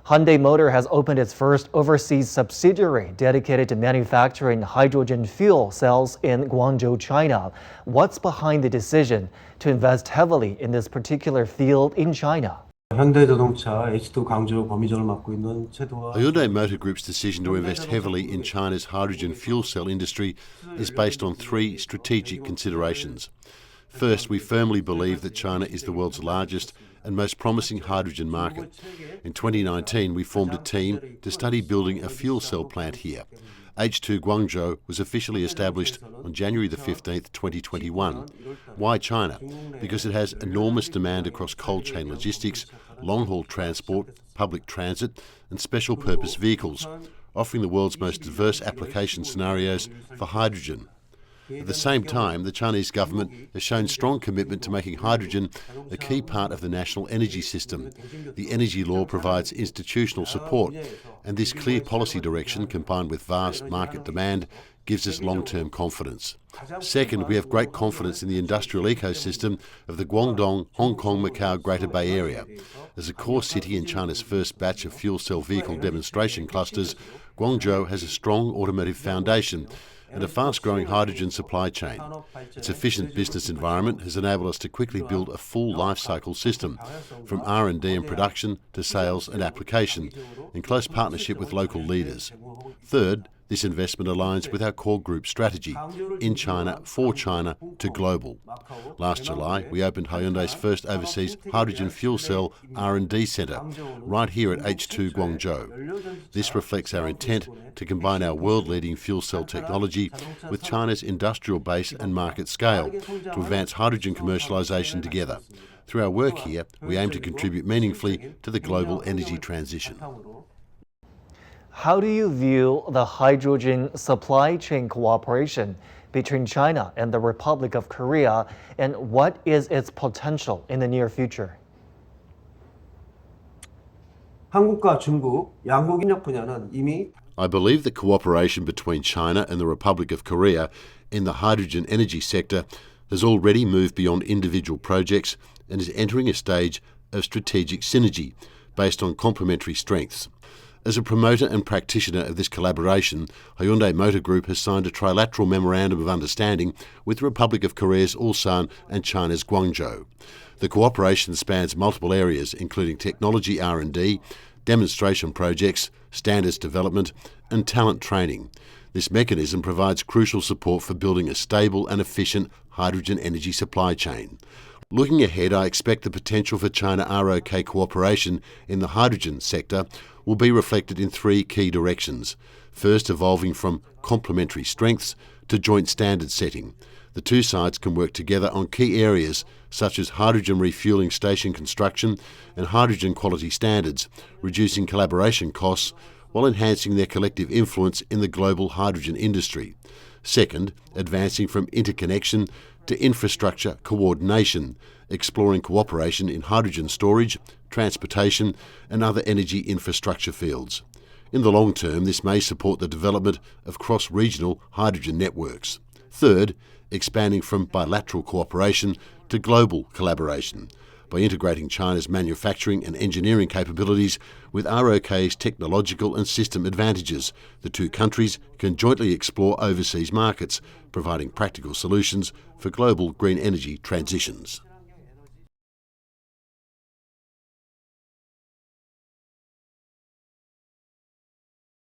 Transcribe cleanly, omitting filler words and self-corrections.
Hyundai Motor has opened its first overseas subsidiary dedicated to manufacturing hydrogen fuel cells in Guangzhou, China. What's behind the decision to invest heavily in this particular field in China? 현대자동차 H2 광주 거미점을 맡고 있는 최도하. The Hyundai Motor Group's decision to invest heavily in China's hydrogen fuel cell industry is based on three strategic considerations. First, we firmly believe that China is the world's largest and most promising hydrogen market. In 2019, we formed a team to study building a fuel cell plant here. H2 Guangzhou was officially established on January the 15th, 2021. Why China? Because it has enormous demand across cold chain logistics, long-haul transport, public transit and special purpose vehicles, offering the world's most diverse application scenarios for hydrogen. At the same time, the Chinese government has shown strong commitment to making hydrogen a key part of the national energy system. The energy law provides institutional support, and this clear policy direction, combined with vast market demand, gives us long-term confidence. Second, we have great confidence in the industrial ecosystem of the Guangdong, Hong Kong, Macau Greater Bay Area. As a core city in China's first batch of fuel cell vehicle demonstration clusters, Guangzhou has a strong automotive foundation and a fast-growing hydrogen supply chain. Its efficient business environment has enabled us to quickly build a full life-cycle system, from R&D and production to sales and application, in close partnership with local leaders. Third, this investment aligns with our core group strategy, in China, for China, to global. Last July, we opened Hyundai's first overseas hydrogen fuel cell R&D centre, right here at H2 Guangzhou. This reflects our intent to combine our world-leading fuel cell technology with China's industrial base and market scale to advance hydrogen commercialisation together. Through our work here, we aim to contribute meaningfully to the global energy transition. How do you view the hydrogen supply chain cooperation between China and the Republic of Korea, and what is its potential in the near future? 한국과 중국 양국 협력 분야는 이미 I believe the cooperation between China and the Republic of Korea in the hydrogen energy sector has already moved beyond individual projects and is entering a stage of strategic synergy based on complementary strengths. As a promoter and practitioner of this collaboration, Hyundai Motor Group has signed a trilateral memorandum of understanding with the Republic of Korea's Ulsan and China's Guangzhou. The cooperation spans multiple areas, including technology R&D, demonstration projects, standards development, and talent training. This mechanism provides crucial support for building a stable and efficient hydrogen energy supply chain. Looking ahead, I expect the potential for China-ROK cooperation in the hydrogen sector will be reflected in three key directions. First, evolving from complementary strengths to joint standard setting. The two sides can work together on key areas such as hydrogen refueling station construction and hydrogen quality standards, reducing collaboration costs while enhancing their collective influence in the global hydrogen industry. Second, advancing from interconnection to infrastructure coordination, exploring cooperation in hydrogen storage, transportation and other energy infrastructure fields. In the long term, this may support the development of cross-regional hydrogen networks. Third, expanding from bilateral cooperation to global collaboration by integrating China's manufacturing and engineering capabilities with ROK's technological and system advantages. The two countries can jointly explore overseas markets, providing practical solutions for global green energy transitions.